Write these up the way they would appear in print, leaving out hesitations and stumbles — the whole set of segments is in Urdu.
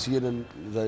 CNN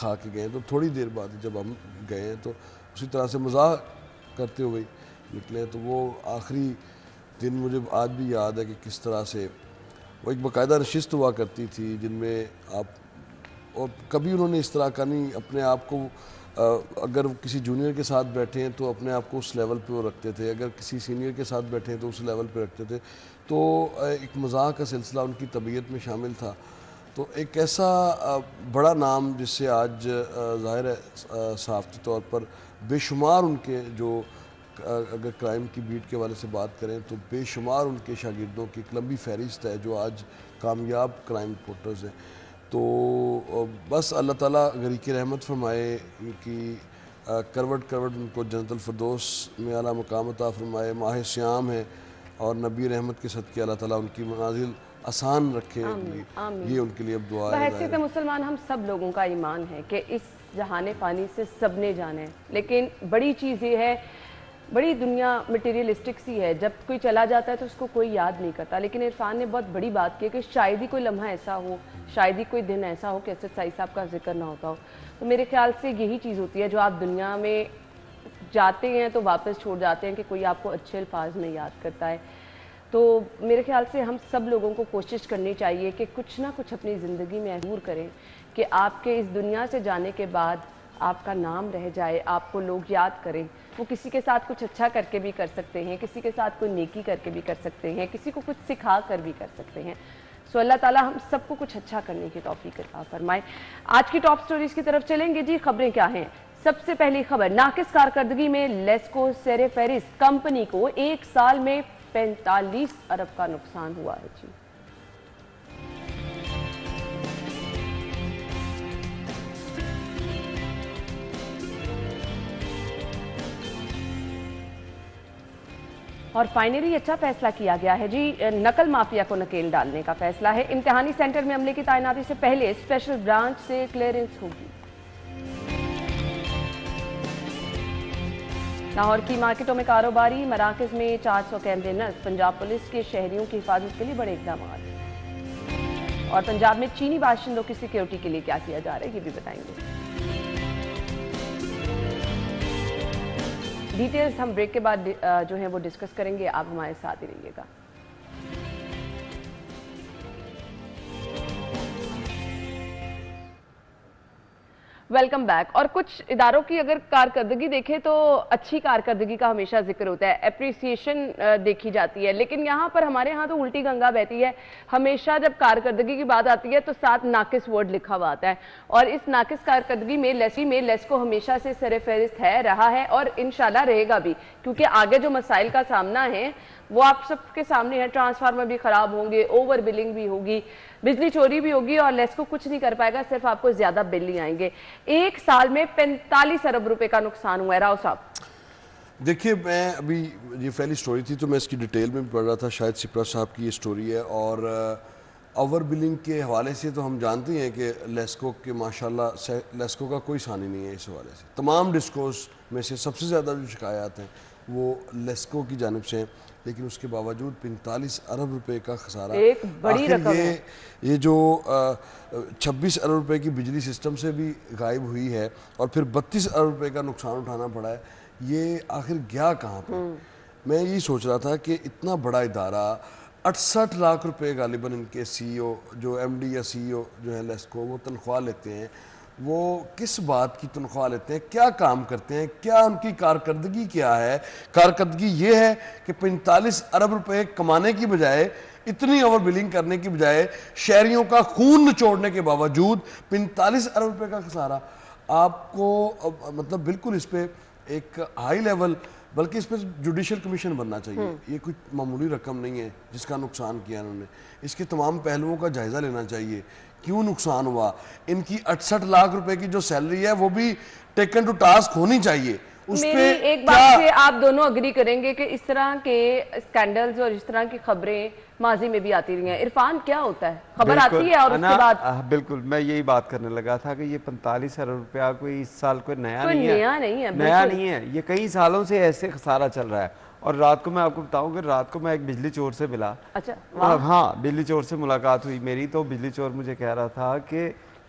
کھا کے گئے. تو تھوڑی دیر بعد جب ہم گئے ہیں تو اسی طرح سے مزاح کرتے ہوئے نکلے. تو وہ آخری دن مجھے آج بھی یاد ہے کہ کس طرح سے وہ ایک باقاعدہ نشست ہوا کرتی تھی جن میں آپ، اور کبھی انہوں نے اس طرح کا نہیں اپنے آپ کو، اگر کسی جونیئر کے ساتھ بیٹھے ہیں تو اپنے آپ کو اس لیول پہ وہ رکھتے تھے، اگر کسی سینئر کے ساتھ بیٹھے ہیں تو اس لیول پہ رکھتے تھے. تو ایک مزاح کا سلسلہ ان کی طبیعت میں شامل تھا. تو ایک ایسا بڑا نام جس سے آج ظاہر ہے صحافتی طور پر بے شمار ان کے جو، اگر کرائم کی بیٹ کے حوالے سے بات کریں تو بے شمار ان کے شاگردوں کی ایک لمبی فہرست ہے جو آج کامیاب کرائم رپورٹرز ہیں. تو بس اللہ تعالیٰ غریق رحمت فرمائے، ان کی کروٹ کروٹ ان کو جنت الفردوس میں اعلیٰ مقام عطا فرمائے. ماہ سیام ہے اور نبی رحمت کے صدقے اللہ تعالیٰ ان کی منازل آسان رکھے. یہ ان کے لیے اب دعا ہے. بحیثیت مسلمان ہم سب لوگوں کا ایمان ہے کہ اس جہان فانی سے سب نے جانا ہے، لیکن بڑی چیز یہ ہے، بڑی دنیا مٹیریلسٹک سی ہے، جب کوئی چلا جاتا ہے تو اس کو کوئی یاد نہیں کرتا. لیکن عرفان نے بہت بڑی بات کی کہ شاید ہی کوئی لمحہ ایسا ہو، شاید ہی کوئی دن ایسا ہو کہ اسد سعید صاحب کا ذکر نہ ہوتا ہو. تو میرے خیال سے یہی چیز ہوتی ہے جو آپ دنیا میں جاتے ہیں تو واپس چھوڑ جاتے ہیں کہ کوئی آپ کو اچھے الفاظ میں یاد کرتا ہے. تو میرے خیال سے ہم سب لوگوں کو کوشش کرنی چاہیے کہ کچھ نہ کچھ اپنی زندگی میں ضرور کریں کہ آپ کے اس دنیا سے جانے کے بعد آپ کا نام رہ جائے، آپ کو لوگ یاد کریں. وہ کسی کے ساتھ کچھ اچھا کر کے بھی کر سکتے ہیں، کسی کے ساتھ کوئی نیکی کر کے بھی کر سکتے ہیں، کسی کو کچھ سکھا کر بھی کر سکتے ہیں. سو اللہ تعالیٰ ہم سب کو کچھ اچھا کرنے کی توفیق عطا فرمائے. آج کی ٹاپ سٹوریز کی طرف چلیں گے. جی خبریں کیا ہیں؟ سب سے پہلی خبر، ناقص کارکردگی میں لیسکو سیر فہرست، کمپنی کو ایک سال میں 45 ارب کا نقصان ہوا ہے. جی اور فائنلی اچھا فیصلہ کیا گیا ہے. جی نقل مافیا کو نکیل ڈالنے کا فیصلہ ہے. امتحانی سینٹر میں عملے کی تعیناتی سے پہلے اسپیشل برانچ سے کلیئرنس ہوگی. لاہور کی مارکیٹوں میں کاروباری مراکز میں 400 کیمرے نصب. پنجاب پولیس کے شہریوں کی حفاظت کے لیے بڑے اقدامات. اور پنجاب میں چینی باشندوں کی سیکیورٹی کے لیے کیا کیا جا رہا ہے یہ بھی بتائیں گے. ڈیٹیلز ہم بریک کے بعد جو ہیں وہ ڈسکس کریں گے. آپ ہمارے ساتھ ہی رہیے گا. Welcome back. اور کچھ اداروں کی اگر کارکردگی دیکھیں تو اچھی کارکردگی کا ہمیشہ ذکر ہوتا ہے، اپریسیشن دیکھی جاتی ہے. لیکن یہاں پر ہمارے ہاں تو الٹی گنگا بہتی ہے. ہمیشہ جب کارکردگی کی بات آتی ہے تو ساتھ ناقص ورڈ لکھا ہوا آتا ہے. اور اس ناقص کارکردگی میں لیسکو ہمیشہ سے سر فہرست ہے، رہا ہے اور انشاءاللہ رہے گا بھی، کیونکہ آگے جو مسائل کا سامنا ہے وہ آپ سب کے سامنے ہے. ٹرانسفارمر بھی خراب ہوں گے، اوور بلنگ بھی ہوگی، بجلی چوری بھی ہوگی، اور لیسکو کچھ نہیں کر پائے گا، صرف آپ کو زیادہ بل ہی آئیں گے. ایک سال میں 45 ارب روپے کا نقصان ہوا ہے. راؤ صاحب دیکھیے، میں ابھی یہ پہلی سٹوری تھی تو میں اس کی ڈیٹیل میں پڑھ رہا تھا، شاید سپرا صاحب کی یہ سٹوری ہے. اور اوور بلنگ کے حوالے سے تو ہم جانتے ہیں کہ لیسکو کے ماشاءاللہ لیسکو کا کوئی ثانی نہیں ہے اس حوالے سے. تمام ڈسکوز میں سے سب سے زیادہ جو شکایات ہیں وہ لیسکو کی جانب سے ہیں، لیکن اس کے باوجود 45 ارب روپے کا خسارہ. ایک بڑی رقم ہے. یہ جو 26 ارب روپے کی بجلی سسٹم سے بھی غائب ہوئی ہے اور پھر 32 ارب روپے کا نقصان اٹھانا پڑا ہے، یہ آخر گیا کہاں پہ؟ میں یہی سوچ رہا تھا کہ اتنا بڑا ادارہ 68 لاکھ روپے غالباً ان کے سی او جو ایم ڈی یا سی او جو ہے لیسکو وہ تنخواہ لیتے ہیں. وہ کس بات کی تنخواہ لیتے ہیں؟ کیا کام کرتے ہیں؟ کیا ان کی کارکردگی کیا ہے؟ کارکردگی یہ ہے کہ 45 ارب روپے کمانے کی بجائے، اتنی اوور بلنگ کرنے کی بجائے، شہریوں کا خون نچوڑنے کے باوجود 45 ارب روپے کا خسارہ. آپ کو مطلب بالکل اس پہ ایک ہائی لیول، بلکہ اس پہ جوڈیشل کمیشن بننا چاہیے. یہ کوئی معمولی رقم نہیں ہے جس کا نقصان کیا انہوں نے. اس کے تمام پہلوؤں کا جائزہ لینا چاہیے. کیوں نقصان ہوا؟ ان کی 68 لاکھ روپے کی جو سیلری ہے وہ بھی ٹیکن ٹو ٹاسک ہونی چاہیے. میری ایک بات سے آپ دونوں اگری کریں گے کہ اس طرح کے سکینڈلز اور اس طرح کی خبریں ماضی میں بھی آتی رہی ہیں. عرفان کیا ہوتا ہے؟ خبر آتی ہے اور اس کے بعد بالکل میں یہی بات کرنے لگا تھا کہ یہ 45 ارب روپیہ کوئی اس سال کوئی نیا نہیں ہے. نیا نہیں ہے، یہ کئی سالوں سے ایسے خسارہ چل رہا ہے. اور رات کو میں آپ کو بتاؤں کہ رات کو میں ایک بجلی چور سے ملا. اچھا ہاں، بجلی چور سے ملاقات ہوئی میری. تو بجلی چور مجھے کہہ رہا تھا کہ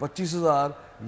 25,000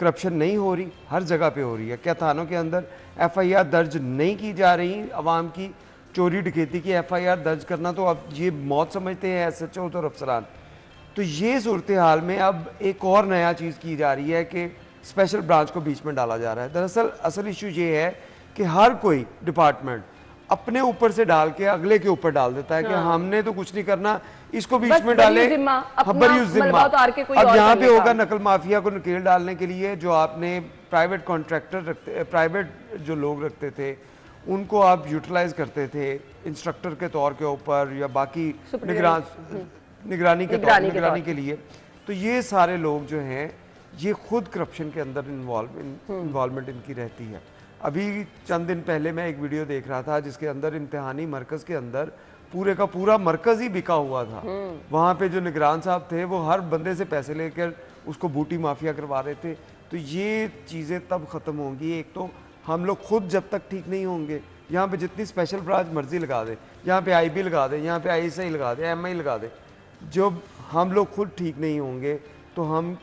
کرپشن نہیں ہو رہی؟ ہر جگہ پہ ہو رہی ہے. کیا تھانوں کے اندر FIR درج نہیں کی جا رہی عوام کی چوری ڈکیتی کی FIR درج کرنا تو اب یہ موت سمجھتے ہیں SHO اور افسران. تو یہ صورتحال میں اب ایک اور نیا چیز کی جا رہی ہے کہ اسپیشل برانچ کو بیچ میں ڈالا جا رہا ہے. دراصل اصل ایشو یہ ہے کہ ہر کوئی ڈپارٹمنٹ اپنے اوپر سے ڈال کے اگلے کے اوپر ڈال دیتا ہے کہ ہم نے تو کچھ نہیں کرنا, اس کو بیچ میں ڈالے, بری ذمہ. اب یہاں پہ ہوگا نقل مافیا کو نکیل ڈالنے کے لیے جو آپ نے پرائیویٹ کانٹریکٹر رکھتے, پرائیویٹ جو لوگ رکھتے تھے ان کو آپ یوٹیلائز کرتے تھے انسٹرکٹر کے طور کے اوپر یا باقی نگرانی کے لیے. تو یہ سارے لوگ جو ہیں یہ خود کرپشن کے اندر انوالومنٹ ان کی رہتی ہے. ابھی چند دن پہلے میں ایک ویڈیو دیکھ رہا تھا جس کے اندر امتحانی مرکز کے اندر پورے کا پورا مرکز ہی بکا ہوا تھا. وہاں پہ جو نگران صاحب تھے وہ ہر بندے سے پیسے لے کر اس کو بوٹی مافیا کروا رہے تھے. تو یہ چیزیں تب ختم ہوں گی. ایک تو ہم لوگ خود جب تک ٹھیک نہیں ہوں گے, یہاں پہ جتنی اسپیشل برانچ مرضی لگا دیں, یہاں پہ IB لگا دیں, یہاں پہ ISI لگا دیں, MI لگا دیں, جب ہم لوگ خود ٹھیک نہیں ہوں گے تو ہم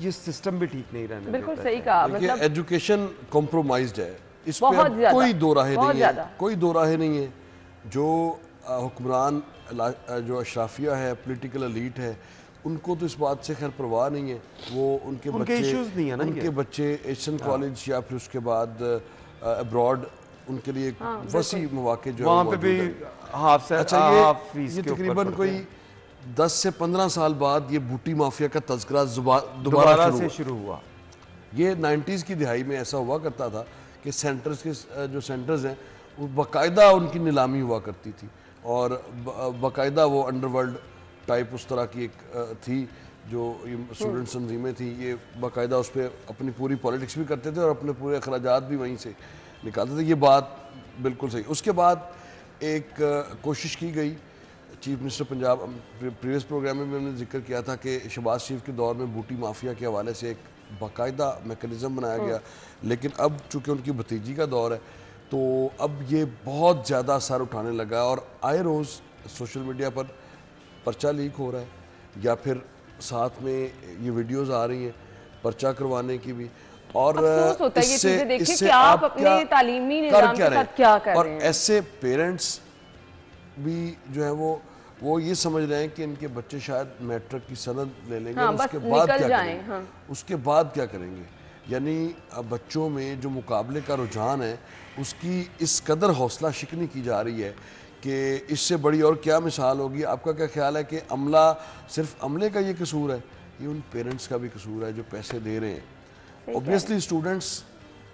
یہ سسٹم بھی ٹھیک نہیں رہنے. بالکل صحیح کہا. مطلب ایجوکیشن کمپرومائزڈ ہے, اس پہ کوئی دو راہے نہیں ہے, کوئی دو راہے نہیں ہے. جو حکمران جو اشرافیہ ہے, پولیٹیکل ایلیٹ ہے, ان کو تو اس بات سے خیر پرواہ نہیں ہے. وہ ان کے بچے ایشین کالج یا پھر اس کے بعد ابراڈ ان کے لیے وسیع مواقع جو وہاں پہ بھی یہ تقریباً کوئی 10 سے 15 سال بعد یہ بوٹی مافیا کا تذکرہ دوبارہ شروع ہوا. یہ 90s کی دہائی میں ایسا ہوا کرتا تھا کہ سینٹرز کے جو سینٹرز ہیں وہ باقاعدہ ان کی نیلامی ہوا کرتی تھی اور باقاعدہ وہ انڈر ورلڈ ٹائپ اس طرح کی ایک تھی جو اسٹوڈنٹ تنظیمیں تھیں. یہ باقاعدہ اس پہ اپنی پوری پالیٹکس بھی کرتے تھے اور اپنے پورے اخراجات بھی وہیں سے نکالتے تھے. یہ بات بالکل صحیح. اس کے بعد ایک کوشش کی گئی, chief minister Punjab previous programme میں ہم نے ذکر کیا تھا کہ شہباز شریف کے دور میں بوٹی مافیا کے حوالے سے ایک باقاعدہ میکنزم بنایا گیا, لیکن اب چونکہ ان کی بھتیجی کا دور ہے تو اب یہ بہت زیادہ سر اٹھانے لگا ہے اور آئے روز سوشل میڈیا پر پرچہ لیک ہو رہا ہے یا پھر ساتھ میں یہ ویڈیوز آ رہی ہیں پرچہ کروانے کی بھی. اور اس سے آپ اپنے تعلیمی نظام کے ساتھ کیا کر رہے ہیں, اور ایسے پیرنٹس بھی جو ہے وہ یہ سمجھ رہے ہیں کہ ان کے بچے شاید میٹرک کی سند لے لیں گے, اس کے بعد کیا کریں گے, اس کے بعد کیا کریں گے. یعنی بچوں میں جو مقابلے کا رجحان ہے اس کی اس قدر حوصلہ شکنی کی جا رہی ہے کہ اس سے بڑی اور کیا مثال ہوگی. آپ کا کیا خیال ہے کہ عملہ صرف عملے کا یہ قصور ہے, یہ ان پیرنٹس کا بھی قصور ہے جو پیسے دے رہے ہیں. اوبویسلی اسٹوڈنٹس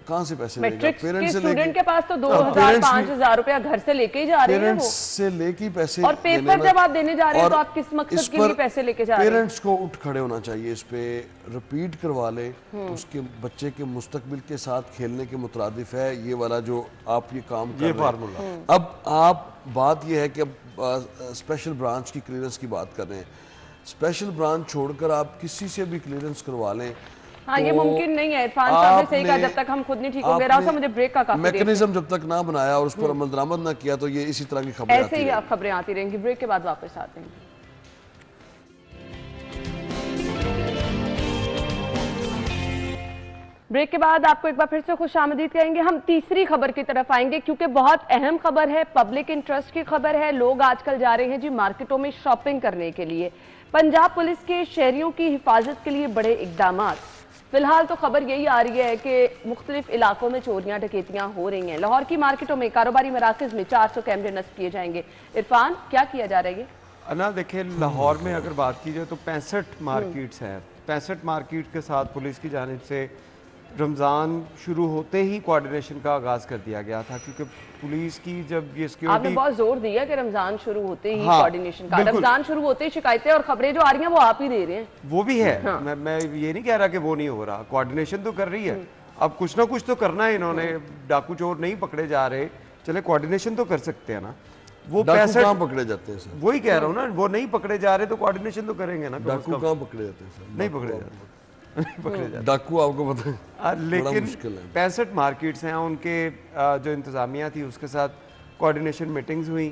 کہاں سے پیسے لیں گے, پیرنٹس سے لے کے, کے پاس تو 2000-5000 روپیہ گھر سے لے کے ہی جا رہے ہیں, پیرنٹس سے لے کے پیسے, اور پیپر جب آپ دینے جا رہے ہیں تو آپ کس مقصد کے لیے پیسے لے کے جا رہے ہیں. پیرنٹس کو اٹھ کھڑے ہونا چاہیے, اس پہ ریپیٹ کروا لیں. اس کے بچے کے مستقبل کے ساتھ کھیلنے کے مترادف ہے یہ والا جو آپ یہ کام کر رہے ہیں. اب آپ بات یہ ہے کہ اب اسپیشل برانچ کی کلیئرنس کی بات کر رہے ہیں. اسپیشل برانچ چھوڑ کر آپ کسی سے بھی کلیئرنس کروا لیں, ہاں یہ ممکن نہیں ہے. عرفان صاحب نے صحیح کہا, جب تک ہم خود نہیں ٹھیک ہوں گے. راؤ صاحب مجھے بریک کا کافی میکنزم جب تک نہ بنایا اور اس پر عمل درآمد نہ کیا تو یہ اسی طرح کی خبریں ایسے ہی خبریں آتی رہیں گی. بریک کے بعد واپس آتے ہیں. بریک کے بعد آپ کو ایک بار پھر سے خوش آمدید کہیں گے. ہم تیسری خبر کی طرف آئیں گے کیونکہ بہت اہم خبر ہے, پبلک انٹرسٹ کی خبر ہے. لوگ آج کل جا رہے ہیں جی مارکیٹوں میں شاپنگ کرنے کے لیے. پنجاب پولیس کے شہریوں کی حفاظت کے لیے بڑے اقدامات. فی الحال تو خبر یہی آ رہی ہے کہ مختلف علاقوں میں چوریاں ڈکیتیاں ہو رہی ہیں. لاہور کی مارکیٹوں میں کاروباری مراکز میں 400 کیمرے نصب کیے جائیں گے. عرفان کیا کیا جا رہا ہے؟ انا دیکھیں لاہور میں اگر بات کی جائے تو 65 مارکیٹس ہیں. 65 مارکیٹ کے ساتھ پولیس کی جانب سے رمضان شروع ہوتے ہی کوارڈینیشن کا آغاز کر دیا گیا تھا کیونکہ پولیس کی جب یہ سیکیورٹی, آپ نے بہت زور دیا کہ رمضان شروع ہوتے ہی کوارڈینیشن کا. رمضان شروع ہوتے ہی شکایتیں اور خبریں جو آ رہی ہیں وہ آپ ہی دے رہے ہیں. وہ بھی ہے, میں یہ نہیں کہہ رہا کہ وہ نہیں ہو رہا, کوارڈینیشن تو کر رہی ہے. اب کچھ نہ کچھ تو کرنا ہے. انہوں نے ڈاکو چور نہیں پکڑے جا رہے, چلے کوارڈینیشن تو کر سکتے ہیں نا. وہ ڈاکو کہاں پکڑے جاتے ہیں سر؟ وہی کہہ رہا ہوں نا, وہ نہیں پکڑے جا رہے تو کوارڈینیشن تو کریں گے نا. ڈاکو کہاں پکڑے جاتے ہیں سر؟ نہیں پکڑے جاتے. ڈاکو آپ کو پتہ ہے, لیکن 65 مارکیٹس ہیں, ان کے جو انتظامیہ تھی اس کے ساتھ کوارڈینیشن میٹنگز ہوئی.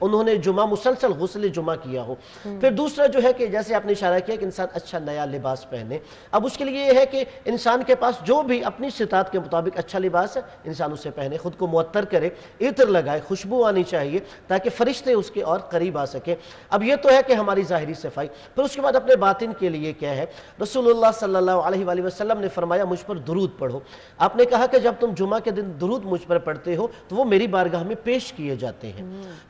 انہوں نے جمعہ مسلسل غسل جمعہ کیا ہو. پھر دوسرا جو ہے کہ جیسے آپ نے اشارہ کیا کہ انسان اچھا نیا لباس پہنے. اب اس کے لیے یہ ہے کہ انسان کے پاس جو بھی اپنی استطاعت کے مطابق اچھا لباس ہے انسان اسے پہنے, خود کو معطر کرے, عطر لگائے, خوشبو آنی چاہیے تاکہ فرشتے اس کے اور قریب آ سکیں. اب یہ تو ہے کہ ہماری ظاہری صفائی. پھر اس کے بعد اپنے باطن کے لیے کیا ہے, رسول اللہ صلی اللہ علیہ وآلہ وسلم نے فرمایا مجھ پر درود پڑھو. آپ نے کہا کہ جب تم جمعہ کے دن درود مجھ پر پڑھتے ہو تو وہ میری بارگاہ میں پیش کیے جاتے ہیں.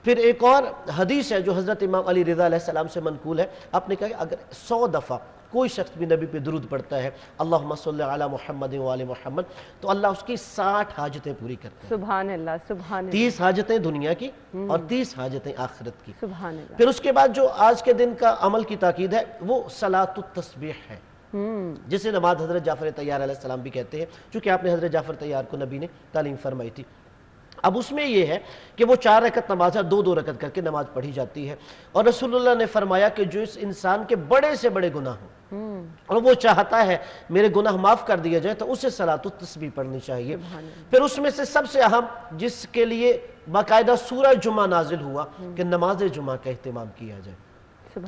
پھر ایک اور حدیث ہے جو حضرت امام علی رضا علیہ السلام سے منقول ہے, آپ نے کہا کہ اگر 100 دفعہ کوئی شخص بھی نبی پہ درود پڑھتا ہے اللہم صلی علی محمد وآل محمد, تو اللہ اس کی 60 حاجتیں پوری کرتے ہیں. سبحان اللہ, سبحان اللہ. 30 حاجتیں دنیا کی اور 30 حاجتیں آخرت کی. سبحان اللہ. پھر اس کے بعد جو آج کے دن کا عمل کی تاکید ہے وہ صلاۃ التسبیح ہے, جسے نماز حضرت جعفر طیار علیہ السلام بھی کہتے ہیں, چونکہ آپ نے حضرت جعفر طیار کو نبی نے تعلیم فرمائی تھی. اب اس میں یہ ہے کہ وہ 4 رکعت نماز ہے, 2 رکعت کر کے نماز پڑھی جاتی ہے. اور رسول اللہ نے فرمایا کہ جو اس انسان کے بڑے سے بڑے گناہ ہوں اور وہ چاہتا ہے میرے گناہ معاف کر دیا جائے تو اسے صلاۃ التسبیح پڑھنی چاہیے. پھر اس میں سے سب سے اہم جس کے لیے باقاعدہ سورہ جمعہ نازل ہوا کہ نماز جمعہ کا اہتمام کیا جائے.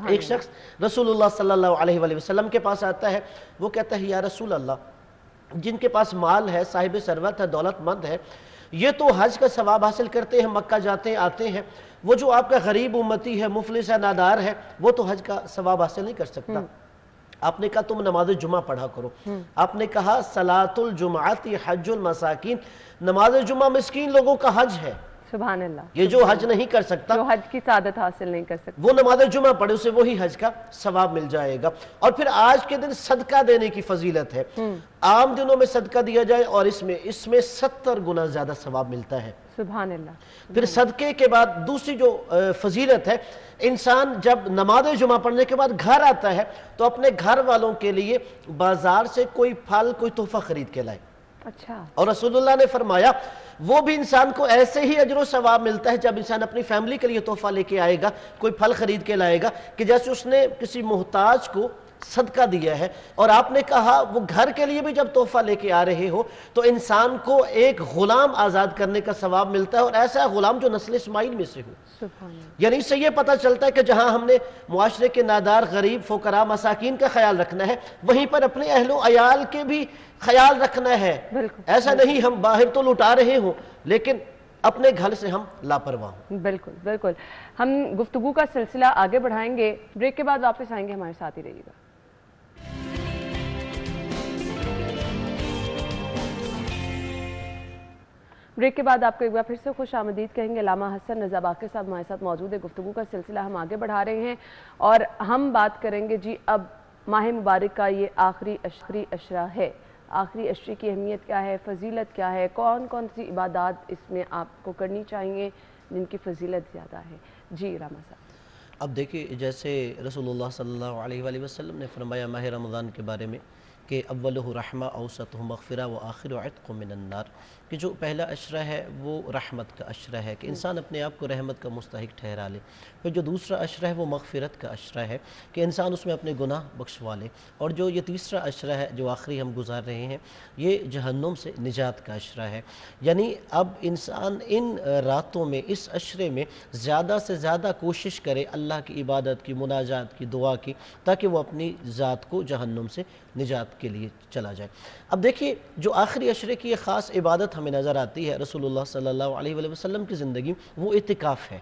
ایک شخص رسول اللہ صلی اللہ علیہ وآلہ وسلم کے پاس آتا ہے, وہ کہتا ہے یا رسول اللہ جن کے پاس مال ہے, صاحب ثروت ہے, دولت مند ہے, یہ تو حج کا ثواب حاصل کرتے ہیں, مکہ جاتے ہیں آتے ہیں, وہ جو آپ کا غریب امتی ہے, مفلس ہے, نادار ہے, وہ تو حج کا ثواب حاصل نہیں کر سکتا. آپ نے کہا تم نماز جمعہ پڑھا کرو. آپ نے کہا صلاۃ الجمعۃ حج المساکین, نماز جمعہ مسکین لوگوں کا حج ہے. سبحان اللہ. یہ جو حج نہیں کر سکتا, جو حج کی سعادت حاصل نہیں کر سکتا, وہ نماز جمعہ پڑھے اسے وہی حج کا ثواب مل جائے گا. اور پھر آج کے دن صدقہ دینے کی فضیلت ہے. عام دنوں میں صدقہ دیا جائے اور اس میں 70 گنا زیادہ ثواب ملتا ہے. سبحان اللہ. پھر صدقے کے بعد دوسری جو فضیلت ہے, انسان جب نماز جمعہ پڑھنے کے بعد گھر آتا ہے تو اپنے گھر والوں کے لیے بازار سے کوئی پھل, کوئی تحفہ خرید کے لائے. اچھا. اور رسول اللہ نے فرمایا وہ بھی انسان کو ایسے ہی اجر و ثواب ملتا ہے جب انسان اپنی فیملی کے لیے تحفہ لے کے آئے گا, کوئی پھل خرید کے لائے گا, کہ جیسے اس نے کسی محتاج کو صدقہ دیا ہے. اور آپ نے کہا وہ گھر کے لیے بھی جب تحفہ لے کے آ رہے ہو تو انسان کو ایک غلام آزاد کرنے کا ثواب ملتا ہے, اور ایسا غلام جو نسل اسماعیل میں سے ہو. سبحان اللہ. یعنی اس سے یہ پتہ چلتا ہے کہ جہاں ہم نے معاشرے کے نادار, غریب, فقراء, مساکین کا خیال رکھنا ہے, وہیں پر اپنے اہل و عیال کے بھی خیال رکھنا ہے. ایسا نہیں ہم باہر تو لٹا رہے ہوں لیکن اپنے گھر سے ہم لاپرواہ ہوں. بالکل بالکل. ہم گفتگو کا سلسلہ آگے بڑھائیں گے, بریک کے بعد واپس آئیں گے, ہمارے ساتھ ہی رہیے گا. بریک کے بعد آپ کو ایک بار پھر سے خوش آمدید کہیں گے. علامہ حسن رضا باقر صاحب ہمارے ساتھ موجود ہے. گفتگو کا سلسلہ ہم آگے بڑھا رہے ہیں اور ہم بات کریں گے جی اب ماہ مبارک کا یہ آخری عشرہ ہے. آخری عشرے کی اہمیت کیا ہے, فضیلت کیا ہے, کون کون سی عبادات اس میں آپ کو کرنی چاہیے جن کی فضیلت زیادہ ہے. جی علامہ صاحب. اب دیکھیے جیسے رسول اللہ صلی اللہ علیہ وآلہ وسلم نے فرمایا ماہ رمضان کے بارے میں کہ اولہ رحمہ, اوسطہ مغفرہ و آخر عتق من النار, کہ جو پہلا عشرہ ہے وہ رحمت کا عشرہ ہے کہ انسان اپنے آپ کو رحمت کا مستحق ٹھہرا لے. پھر جو دوسرا عشرہ ہے وہ مغفرت کا عشرہ ہے کہ انسان اس میں اپنے گناہ بخشوا لے. اور جو یہ تیسرا عشرہ ہے جو آخری ہم گزار رہے ہیں یہ جہنم سے نجات کا عشرہ ہے. یعنی اب انسان ان راتوں میں, اس عشرے میں زیادہ سے زیادہ کوشش کرے اللہ کی عبادت کی, مناجات کی, دعا کی, تاکہ وہ اپنی ذات کو جہنم سے نجات کے لیے چلا جائے. اب دیکھیے جو آخری عشرے کی ایک خاص عبادت ہمیں نظر آتی ہے رسول اللہ صلی اللہ علیہ وآلہ وسلم کی زندگی, وہ اعتکاف ہے.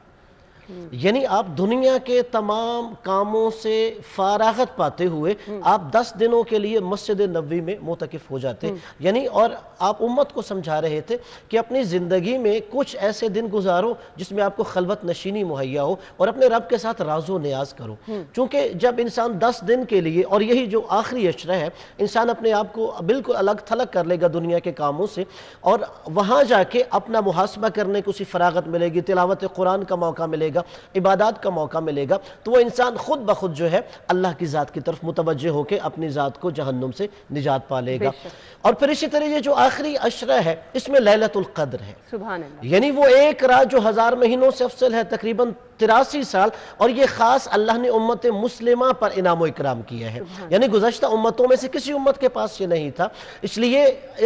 یعنی آپ دنیا کے تمام کاموں سے فارغت پاتے ہوئے آپ 10 دنوں کے لیے مسجد نبوی میں معتکف ہو جاتے. یعنی اور آپ امت کو سمجھا رہے تھے کہ اپنی زندگی میں کچھ ایسے دن گزارو جس میں آپ کو خلوت نشینی مہیا ہو اور اپنے رب کے ساتھ راز و نیاز کرو. چونکہ جب انسان 10 دن کے لیے, اور یہی جو آخری عشرہ ہے, انسان اپنے آپ کو بالکل الگ تھلگ کر لے گا دنیا کے کاموں سے اور وہاں جا کے اپنا محاسبہ کرنے کو اسی فراغت ملے گی, تلاوت قرآن کا موقع ملے گا, عبادات کا موقع ملے گا, تو وہ انسان خود بخود جو ہے اللہ کی ذات کی طرف متوجہ ہو کے اپنی ذات کو جہنم سے نجات پا لے گا. اور پھر اسی طرح یہ جو آخری عشرہ ہے اس میں لیلۃ القدر ہے. سبحان اللہ. یعنی وہ ایک رات جو 1000 مہینوں سے افضل ہے, تقریباً 83 سال، اور یہ خاص اللہ نے امت مسلمہ پر انعام و اکرام کیا ہے، یعنی گزشتہ امتوں میں سے کسی امت کے پاس یہ نہیں تھا، اس لیے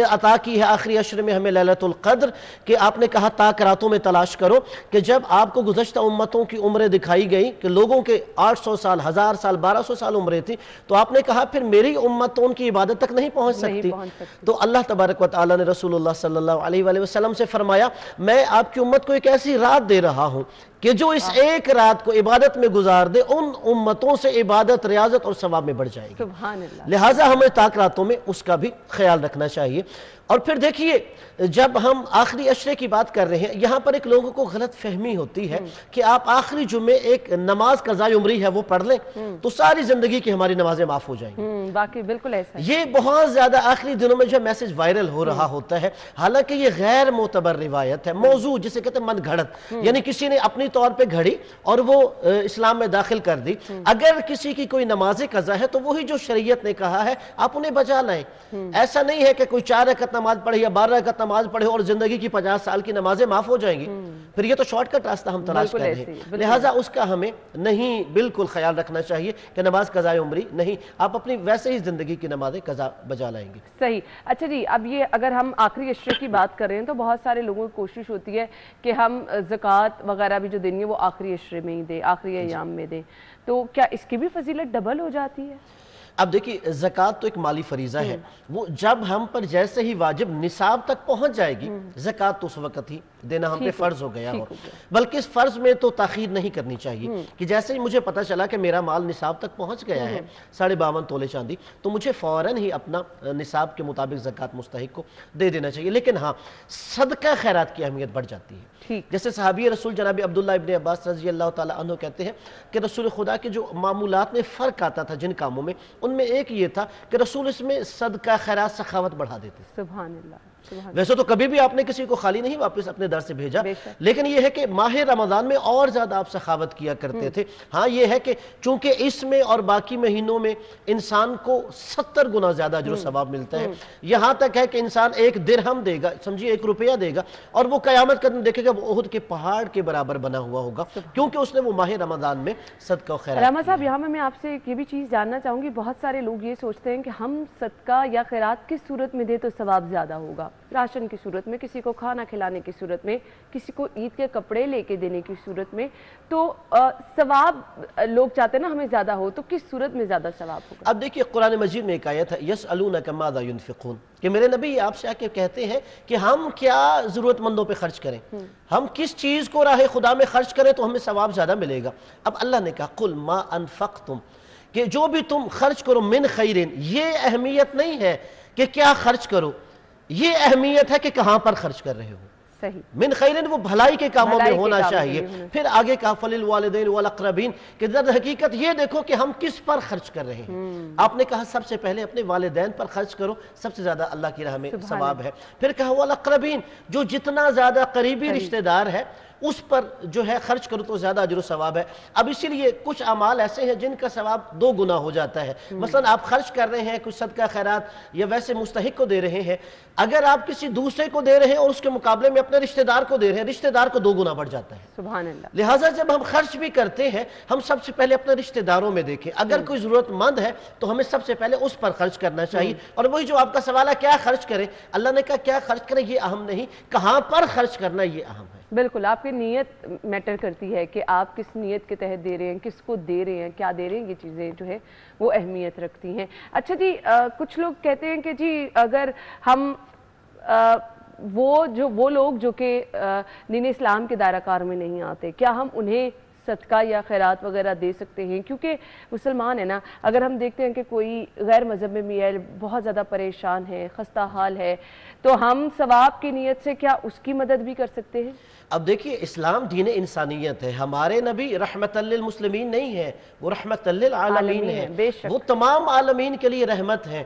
عطا کی ہے آخری عشر میں ہمیں لیلۃ القدر، کہ آپ نے کہا تاک راتوں میں تلاش کرو، کہ جب آپ کو گزشتہ امتوں کی عمریں دکھائی گئی کہ لوگوں کے 800 سال 1000 سال 1200 سال عمریں تھی، تو آپ نے کہا پھر میری امت تو ان کی عبادت تک نہیں پہنچ سکتی، تو اللہ تبارک و تعالی نے رسول اللہ صلی اللہ علیہ وآلہ وسلم سے فرمایا میں آپ کی امت کو ایک ایسی رات دے رہا ہوں کہ جو اس ایک رات کو عبادت میں گزار دے ان امتوں سے عبادت، ریاضت اور ثواب میں بڑھ جائے گی۔ سبحان اللہ۔ لہٰذا ہمیں تاک راتوں میں اس کا بھی خیال رکھنا چاہیے۔ اور پھر دیکھیے جب ہم آخری عشرے کی بات کر رہے ہیں، یہاں پر ایک لوگوں کو غلط فہمی ہوتی ہے کہ آپ آخری جمعے ایک نماز قضاء عمری ہے وہ پڑھ لیں تو ساری زندگی کی ہماری نمازیں معاف ہو جائیں گی۔ باقی بالکل ایسا ہے۔ یہ بہت زیادہ آخری دنوں میں جو میسج وائرل ہو رہا ہوتا ہے، حالانکہ یہ غیر معتبر روایت ہے، موضوع جسے کہتے ہیں من گھڑت، یعنی کسی نے اپنی طور پہ گھڑی اور وہ اسلام میں داخل کر دی۔ اگر کسی کی کوئی نماز قضا ہے تو وہی جو شریعت نے کہا ہے آپ انہیں بجا لائیں۔ ایسا نہیں ہے کہ کوئی 4 رکعت نماز پڑھے یا 12 رکعت نماز پڑھے اور زندگی کی 50 سال کی نمازیں معاف ہو جائیں گی، پھر یہ تو شارٹ کٹ راستہ ہم تلاش کر رہے ہیں، لہٰذا اس کا ہمیں نہیں بالکل خیال رکھنا چاہیے کہ نماز قضاء عمری نہیں، آپ اپنی ویسے ہی زندگی کی نمازیں قضا بجا لائیں گے۔ صحیح۔ اچھا جی، اب یہ اگر ہم آخری عشرے کی بات کر رہے ہیں تو بہت سارے لوگوں کی کوشش ہوتی ہے کہ ہم زکوٰۃ وغیرہ بھی جو دینی ہے وہ آخری عشرے میں ہی دیں، آخری ایام میں دیں، تو کیا اس کی بھی فضیلت ڈبل ہو جاتی ہے؟ اب دیکھیے زکوٰۃ تو ایک مالی فریضہ ہے، وہ جب ہم پر جیسے ہی واجب نصاب تک پہنچ جائے گی زکوٰۃ تو اس وقت ہی دینا ہم پہ فرض ہو گیا ہو، بلکہ اس فرض میں تو تاخیر نہیں کرنی چاہیے کہ جیسے ہی مجھے پتا چلا کہ میرا مال نصاب تک پہنچ گیا ہے 52.5 تولے چاندی، تو مجھے فوراً ہی اپنا نصاب کے مطابق زکوٰۃ مستحق کو دے دینا چاہیے۔ لیکن ہاں صدقہ خیرات کی اہمیت بڑھ جاتی ہے، جیسے صحابی رسول جناب عبداللہ ابن عباس رضی اللہ تعالیٰ عنہ کہتے ہیں کہ رسول خدا کے جو معمولات میں فرق آتا تھا جن کاموں میں، ان میں ایک یہ تھا کہ رسول اس میں صدقہ خیرات سخاوت بڑھا دیتے۔ سبحان اللہ۔ ویسے تو کبھی بھی آپ نے کسی کو خالی نہیں واپس اپنے در سے بھیجا، لیکن یہ ہے کہ ماہ رمضان میں اور زیادہ آپ سخاوت کیا کرتے تھے۔ ہاں یہ ہے کہ چونکہ اس میں اور باقی مہینوں میں انسان کو 70 گنا زیادہ اجر و ثواب ملتا ہے، یہاں تک ہے کہ انسان 1 درہم دے گا، سمجھیے 1 روپیہ دے گا، اور وہ قیامت کا دن دیکھے گا وہ احد کے پہاڑ کے برابر بنا ہوا ہوگا، کیونکہ اس نے وہ ماہ رمضان میں صدقہ و خیرات۔ راما صاحب، یہاں میں آپ سے یہ بھی چیز جاننا چاہوں گی، بہت سارے لوگ یہ سوچتے ہیں کہ ہم صدقہ یا خیرات کس صورت میں دیں تو ثواب زیادہ ہوگا، راشن کی صورت میں، کسی کو کھانا کھلانے کی صورت میں، کسی کو عید کے کپڑے لے کے دینے کی صورت میں، تو ثواب لوگ چاہتے ہیں نا ہمیں زیادہ ہو، تو کس صورت میں زیادہ ثواب ہوگا؟ اب دیکھیے قرآن مجید میں ایک آیت ہے یسألونک ماذا ینفقون، کہ میرے نبی آپ سے آ کے کہتے ہیں کہ ہم کیا ضرورت مندوں پہ خرچ کریں، ہم کس چیز کو راہ خدا میں خرچ کریں تو ہمیں ثواب زیادہ ملے گا۔ اب اللہ نے کہا قل ما انفقتم، کہ جو بھی تم خرچ کرو من خیرن، یہ اہمیت نہیں ہے کہ کیا خرچ کرو، یہ اہمیت ہے کہ کہاں پر خرچ کر رہے ہو۔ صحیح۔ من خیرن وہ بھلائی کے کاموں میں ہونا چاہیے۔ پھر آگے کہا فللوالدین والاقربین، کہ در حقیقت یہ دیکھو کہ ہم کس پر خرچ کر رہے ہیں۔ آپ نے کہا سب سے پہلے اپنے والدین پر خرچ کرو، سب سے زیادہ اللہ کی راہ میں ثواب ہے۔ پھر کہا والاقربین، جو جتنا زیادہ قریبی رشتہ دار ہے اس پر جو ہے خرچ کرو تو زیادہ اجر و ثواب ہے۔ اب اسی لیے کچھ اعمال ایسے ہیں جن کا ثواب 2 گنا ہو جاتا ہے، مثلا آپ خرچ کر رہے ہیں کچھ صدقہ خیرات یا ویسے مستحق کو دے رہے ہیں، اگر آپ کسی دوسرے کو دے رہے ہیں اور اس کے مقابلے میں اپنے رشتہ دار کو دے رہے ہیں، رشتہ دار کو 2 گنا بڑھ جاتا ہے۔ سبحان اللہ۔ لہٰذا جب ہم خرچ بھی کرتے ہیں ہم سب سے پہلے اپنے رشتہ داروں میں دیکھیں، اگر کوئی ضرورت مند ہے تو ہمیں سب سے پہلے اس پر خرچ کرنا چاہیے۔ اور وہی جو آپ کا سوال ہے کیا خرچ کریں، اللہ نے کہا کیا خرچ کریں یہ اہم نہیں، کہاں پر خرچ کرنا یہ اہم ہے۔ بالکل، آپ کی نیت میٹر کرتی ہے کہ آپ کس نیت کے تحت دے رہے ہیں، کس کو دے رہے ہیں، کیا دے رہے ہیں، یہ چیزیں جو ہے وہ اہمیت رکھتی ہیں۔ اچھا جی، کچھ لوگ کہتے ہیں کہ جی اگر ہم وہ لوگ جو کہ دین اسلام کے دائرہ کار میں نہیں آتے، کیا ہم انہیں صدقہ یا خیرات وغیرہ دے سکتے ہیں؟ کیونکہ مسلمان ہے نا، اگر ہم دیکھتے ہیں کہ کوئی غیر مذہب میں بھی ہے، بہت زیادہ پریشان ہے، خستہ حال ہے، تو ہم ثواب کی نیت سے کیا اس کی مدد بھی کر سکتے ہیں؟ اب دیکھیے اسلام دین انسانیت ہے، ہمارے نبی رحمت للمسلمین نہیں ہے، وہ رحمت للعالمین ہے، وہ تمام عالمین کے لیے رحمت ہے۔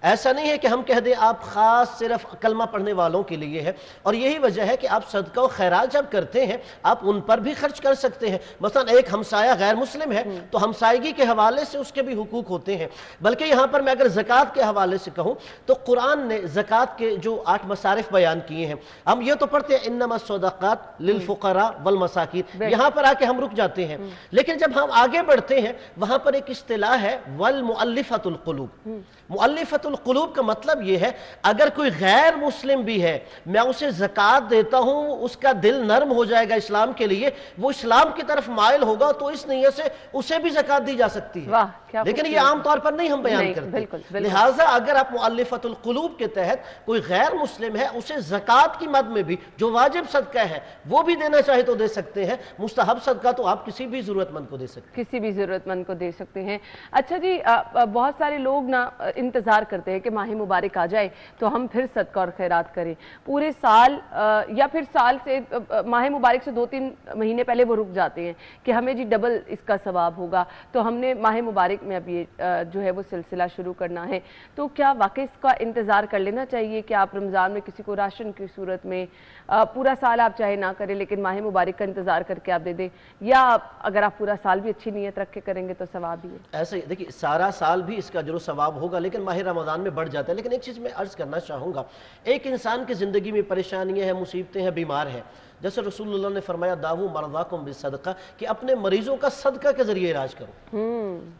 ایسا نہیں ہے کہ ہم کہہ دیں آپ خاص صرف کلمہ پڑھنے والوں کے لیے ہے، اور یہی وجہ ہے کہ آپ صدقہ و خیرات جب کرتے ہیں آپ ان پر بھی خرچ کر سکتے ہیں۔ مثلا ایک ہمسایہ غیر مسلم ہے تو ہمسائیگی کے حوالے سے اس کے بھی حقوق ہوتے ہیں۔ بلکہ یہاں پر میں اگر زکوٰۃ کے حوالے سے کہوں تو قرآن نے زکوٰۃ کے جو 8 مصارف بیان کیے ہیں، ہم یہ تو پڑھتے ہیں انما الصدقات للفقراء والمساکین، یہاں پر آ کے ہم رک جاتے ہیں، لیکن جب ہم آگے بڑھتے ہیں وہاں پر ایک اصطلاح ہے والمؤلفۃ القلوب۔ مؤلفۃ القلوب کا مطلب یہ ہے اگر کوئی غیر مسلم بھی ہے میں اسے زکوٰۃ دیتا ہوں، اس کا دل نرم ہو جائے گا اسلام کے لیے، وہ اسلام کی طرف مائل ہوگا تو اس نیت سے اسے بھی زکوٰۃ دی جا سکتی ہے، لیکن یہ عام طور پر نہیں ہم بیان کرتے۔ لہٰذا اگر آپ مؤلفۃ القلوب کے تحت کوئی غیر مسلم ہے اسے زکوٰۃ کی مد میں بھی جو واجب صدقہ ہے وہ بھی دینا چاہے تو دے سکتے ہیں، مستحب صدقہ تو آپ کسی بھی ضرورت مند کو دے سکتے ہیں، کسی بھی ضرورت مند کو دے سکتے ہیں۔ اچھا جی، بہت سارے لوگ نا انتظار کرتے ہیں کہ ماہ مبارک آ جائے تو ہم پھر صدقہ اور خیرات کریں، پورے سال یا پھر سال سے ماہ مبارک سے 2-3 مہینے پہلے وہ رک جاتے ہیں کہ ہمیں جی ڈبل اس کا ثواب ہوگا، تو ہم نے ماہ مبارک میں اب یہ جو ہے وہ سلسلہ شروع کرنا ہے، تو کیا واقعی اس کا انتظار کر لینا چاہیے کہ آپ رمضان میں کسی کو راشن کی صورت میں پورا سال آپ چاہے نہ کریں لیکن ماہ مبارک کا انتظار کر کے آپ دے دیں، یا اگر آپ پورا سال بھی اچھی نیت رکھ کے کریں گے تو ثواب ہی ہے؟ ایسا ہی دیکھیے سارا سال بھی اس کا اجر و ثواب ہوگا لیکن ماہ رمضان میں بڑھ جاتا ہے۔ لیکن ایک چیز میں عرض کرنا چاہوں گا، ایک انسان کی زندگی میں پریشانیاں ہیں، مصیبتیں ہیں، بیمار ہیں، جیسے رسول اللہ نے فرمایا داؤ مرضاکم بالصدقہ، کہ اپنے مریضوں کا صدقہ کے ذریعے علاج کرو۔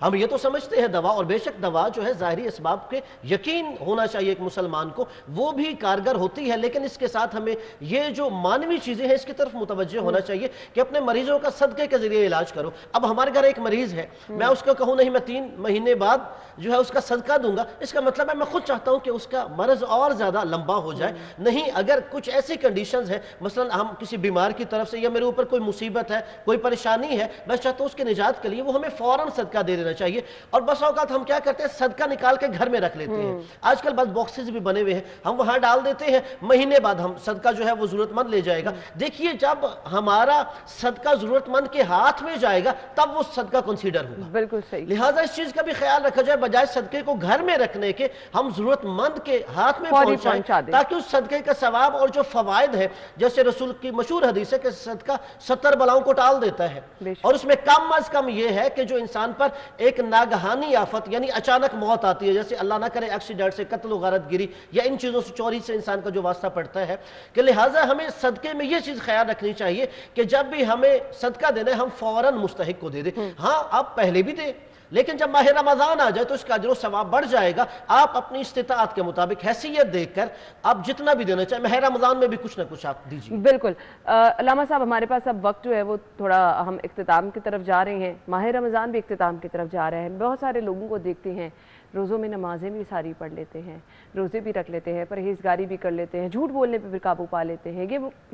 ہم یہ تو سمجھتے ہیں دوا، اور بے شک دوا جو ہے ظاہری اسباب کے یقین ہونا چاہیے ایک مسلمان کو، وہ بھی کارگر ہوتی ہے، لیکن اس کے ساتھ ہمیں یہ جو مانوی چیزیں ہیں اس کی طرف متوجہ ہونا چاہیے کہ اپنے مریضوں کا صدقے کے ذریعے علاج کرو۔ اب ہمارے گھر ایک مریض ہے، میں اس کو کہوں نہیں میں 3 مہینے بعد جو ہے اس کا صدقہ دوں گا، اس کا مطلب ہے میں خود چاہتا ہوں کہ اس کا مرض اور زیادہ لمبا ہو جائے۔ نہیں، اگر کچھ ایسی کنڈیشنز ہیں، مثلا ہم کسی بیمار کی طرف سے یا میرے اوپر کوئی مصیبت ہے، کوئی پریشانی ہے، میں چاہتا ہوں اس کے نجات کے لیے وہ ہمیں فوراً صدقہ دے دینا چاہیے۔ اور بس اوقات ہم کیا کرتے ہیں، صدقہ نکال کے گھر میں رکھ لیتے ہیں، آج کل بس باکسز بھی بنے ہوئے ہیں، ہم وہاں ڈال دیتے ہیں، مہینے بعد ہم صدقہ جو ہے وہ ضرورت مند لے جائے گا۔ دیکھیے جب ہمارا صدقہ ضرورت مند کے ہاتھ میں جائے گا تب وہ صدقہ کنسیڈر ہوگا۔ بالکل صحیح۔ لہٰذا اس چیز کا بھی خیال رکھا جائے، بجائے صدقے کو گھر میں رکھنے کے ہم ضرورت مند کے ہاتھ میں پہنچائیں تاکہ اس صدقے کا ثواب اور جو فوائد ہے، جیسے رسول کی مشہور حدیث ہے کہ صدقہ 70 بلاؤں کو ٹال دیتا ہے، اور اس میں کم از کم یہ ہے کہ جو انسان پر ایک ناگہانی آفت یعنی اچانک موت آتی ہے، جیسے اللہ نہ کرے ایکسیڈنٹ سے، قتل و غارت گری یا ان چیزوں سے، چوری سے انسان کا جو واسطہ پڑتا ہے، کہ لہٰذا ہمیں صدقے میں یہ چیز خیال رکھنی چاہیے کہ جب بھی ہمیں صدقہ دینا ہے ہم فوراً مستحق کو دے دیں۔ ہاں آپ پہلے بھی دیں، لیکن جب ماہ رمضان آ جائے تو اس کا اجر و ثواب بڑھ جائے گا۔ آپ اپنی استطاعت کے مطابق حیثیت دیکھ کر آپ جتنا بھی دینا چاہیں، ماہ رمضان میں بھی کچھ نہ کچھ آپ دیجیے۔ بالکل علامہ صاحب، ہمارے پاس اب وقت جو ہے وہ تھوڑا ہم اختتام کی طرف جا رہے ہیں، ماہ رمضان بھی اختتام کی طرف جا رہے ہیں۔ بہت سارے لوگوں کو دیکھتے ہیں روزوں میں نمازیں بھی ساری پڑھ لیتے ہیں، روزے بھی رکھ لیتے ہیں، پرہیزگاری بھی کر لیتے ہیں، جھوٹ بولنے پہ بھی قابو پا لیتے ہیں۔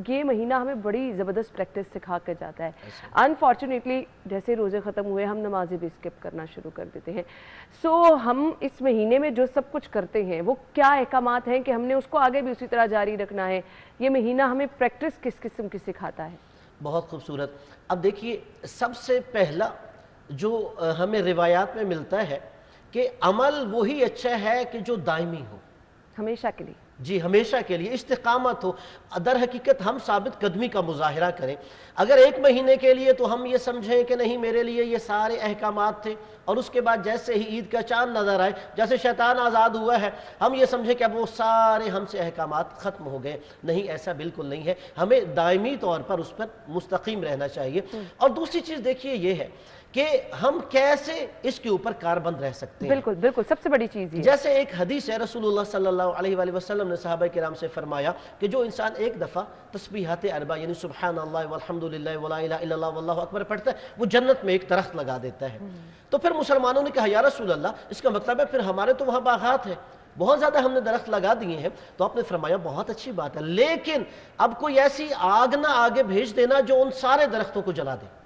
یہ مہینہ ہمیں بڑی زبردست پریکٹس سکھا کر جاتا ہے۔ انفارچونیٹلی جیسے روزے ختم ہوئے ہم نمازیں بھی اسکپ کرنا شروع کر دیتے ہیں۔ سو ہم اس مہینے میں جو سب کچھ کرتے ہیں وہ کیا احکامات ہیں کہ ہم نے اس کو آگے بھی اسی طرح جاری رکھنا ہے؟ یہ مہینہ ہمیں پریکٹس کس قسم کی سکھاتا ہے؟ بہت خوبصورت۔ اب دیکھیے سب سے پہلا جو ہمیں روایات میں ملتا ہے کہ عمل وہی اچھا ہے کہ جو دائمی ہو، ہمیشہ کے لیے، جی ہمیشہ کے لیے استقامت ہو۔ در حقیقت ہم ثابت قدمی کا مظاہرہ کریں، اگر 1 مہینے کے لیے تو ہم یہ سمجھیں کہ نہیں میرے لیے یہ سارے احکامات تھے، اور اس کے بعد جیسے ہی عید کا چاند نظر آئے، جیسے شیطان آزاد ہوا ہے، ہم یہ سمجھیں کہ اب وہ سارے ہم سے احکامات ختم ہو گئے۔ نہیں، ایسا بالکل نہیں ہے، ہمیں دائمی طور پر اس پر مستقیم رہنا چاہیے۔ اور دوسری چیز دیکھیے یہ ہے کہ ہم کیسے اس کے اوپر کاربند رہ سکتے ہیں۔ بالکل بالکل، سب سے بڑی چیز یہ جیسے ایک حدیث ہے، رسول اللہ صلی اللہ علیہ وآلہ وسلم نے صحابہ کرام سے فرمایا کہ جو انسان ایک دفعہ تسبیحات 4 یعنی سبحان اللہ والحمدللہ ولا الہ الا اللہ واللہ اکبر پڑھتا ہے، وہ جنت میں ایک درخت لگا دیتا ہے۔ تو پھر مسلمانوں نے کہا یا رسول اللہ، اس کا مطلب ہے پھر ہمارے تو وہاں باغات ہیں، بہت زیادہ ہم نے درخت لگا دیے ہیں۔ تو آپ نے فرمایا بہت اچھی بات ہے، لیکن اب کوئی ایسی آگ نہ آگے بھیج دینا جو ان سارے درختوں کو جلا دے۔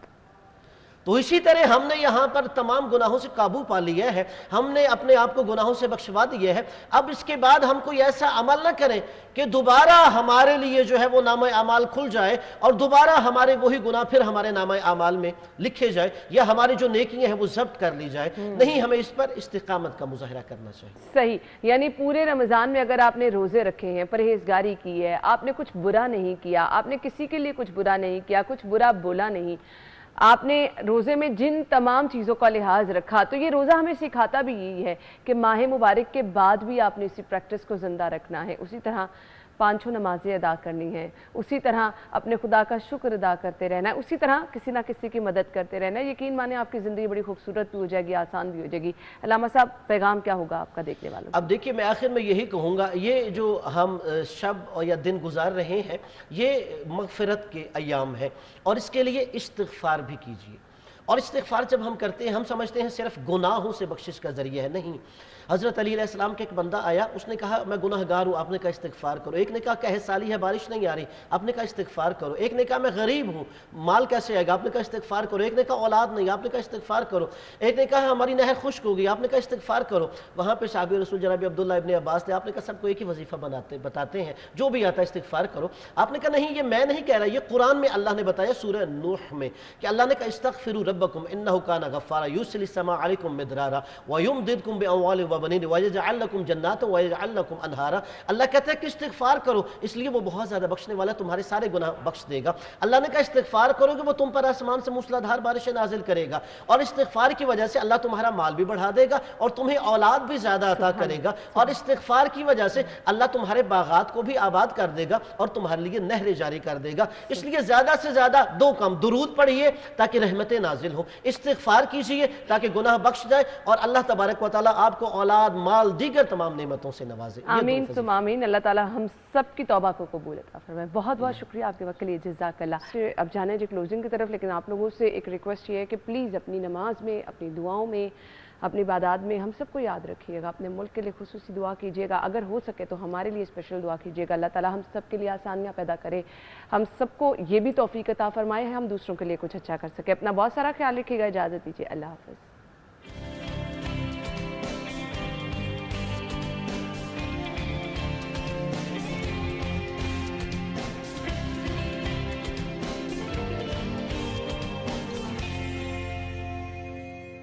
تو اسی طرح ہم نے یہاں پر تمام گناہوں سے قابو پا لیا ہے، ہم نے اپنے آپ کو گناہوں سے بخشوا دیا ہے۔ اب اس کے بعد ہم کوئی ایسا عمل نہ کریں کہ دوبارہ ہمارے لیے جو ہے وہ نامہ اعمال کھل جائے اور دوبارہ ہمارے وہی گناہ پھر ہمارے نامہ اعمال میں لکھے جائے یا ہماری جو نیکیاں ہیں وہ ضبط کر لی جائے۔ نہیں، ہمیں اس پر استقامت کا مظاہرہ کرنا چاہیے۔ صحیح، یعنی پورے رمضان میں اگر آپ نے روزے رکھے ہیں، پرہیزگاری کی ہے، آپ نے کچھ برا نہیں کیا، آپ نے کسی کے لیے کچھ برا نہیں کیا، کچھ برا بولا نہیں، آپ نے روزے میں جن تمام چیزوں کا لحاظ رکھا، تو یہ روزہ ہمیں سکھاتا بھی یہی ہے کہ ماہ مبارک کے بعد بھی آپ نے اسی پریکٹس کو زندہ رکھنا ہے، اسی طرح پانچوں نمازیں ادا کرنی ہیں، اسی طرح اپنے خدا کا شکر ادا کرتے رہنا ہے، اسی طرح کسی نہ کسی کی مدد کرتے رہنا ہے۔ یقین مانیں آپ کی زندگی بڑی خوبصورت بھی ہو جائے گی، آسان بھی ہو جائے گی۔ علامہ صاحب، پیغام کیا ہوگا آپ کا دیکھنے والوں؟ اب دیکھیے، میں آخر میں یہی کہوں گا، یہ جو ہم شب یا دن گزار رہے ہیں یہ مغفرت کے ایام ہے، اور اس کے لیے استغفار بھی کیجیے۔ اور استغفار جب ہم کرتے ہیں، ہم سمجھتے ہیں صرف گناہوں سے بخشش کا ذریعہ ہے، نہیں۔ حضرت علی علیہ السلام کے ایک بندہ آیا، اس نے کہا میں گناہ گار ہوں، آپ نے کہا استغفار کرو۔ ایک نے کہا قحط سالی ہے، بارش نہیں آ رہی، آپ نے کہا استغفار کرو۔ ایک نے کہا میں غریب ہوں، مال کیسے آئے گا، آپ نے کہا استغفار کرو۔ ایک نے کہا اولاد نہیں، آپ نے کہا استغفار کرو۔ ایک نے کہا ہماری نہر خشک ہوگی، آپ نے کہا استغفار کرو۔ وہاں پہ صحابی رسول جناب عبداللہ ابن عباس تھے، آپ نے کہا سب کو ایک ہی وظیفہ بتاتے ہیں، جو بھی آتا ہے استغفار کرو۔ آپ نے کہا نہیں، یہ میں نہیں کہہ رہا، یہ قرآن میں اللہ نے بتایا سورہ نوح میں کہ اللہ نے کہا استغفروا ربکم انہ کان غفارا یرسل السماء علیکم مدرارا ویمددکم باموال وبنین ویجعل لکم جنات ویجعل لکم انہارا۔ اللہ کہتا ہے کہ استغفار کرو، اس لیے وہ بہت زیادہ بخشنے والا، تمہارے سارے گناہ بخش دے گا۔ اللہ نے کہا استغفار کرو کہ وہ تم پر آسمان سے موسلادھار بارشیں نازل کرے گا، اور استغفار کی وجہ سے اللہ تمہارا مال بھی بڑھا دے گا اور تمہیں اولاد بھی زیادہ عطا کرے گا، اور استغفار کی وجہ سے اللہ تمہارے باغات کو بھی آباد کر دے گا اور تمہارے لیے نہریں جاری کر دے گا۔ اس لیے زیادہ سے زیادہ دو کام، درود پڑھیے تاکہ رحمتیں نازل ہوں، استغفار کیجیے تاکہ گناہ بخش جائے، اور اللہ تبارک و تعالیٰ آپ کو اولاد، مال، دیگر تمام نعمتوں سے نوازے۔ آمین ثم آمین۔ اللہ تعالیٰ ہم سب کی توبہ کو قبول عطا فرمائے۔ بہت بہت شکریہ آپ کے وقت کے لیے، جزاک اللہ۔ اب جانا ہے جی کلوزنگ کی طرف، لیکن آپ لوگوں سے ایک ریکویسٹ یہ ہے کہ پلیز اپنی نماز میں، اپنی دعاؤں میں، اپنی عبادات میں ہم سب کو یاد رکھیے گا، اپنے ملک کے لیے خصوصی دعا کیجیے گا، اگر ہو سکے تو ہمارے لیے اسپیشل دعا کیجیے گا۔ اللہ تعالیٰ ہم سب کے لیے آسانیاں پیدا کرے، ہم سب کو یہ بھی توفیق عطا فرمائے ہم دوسروں کے لیے کچھ اچھا کر سکے۔ اپنا بہت سارا خیال رکھیے گا، اجازت دیجیے، اللہ حافظ۔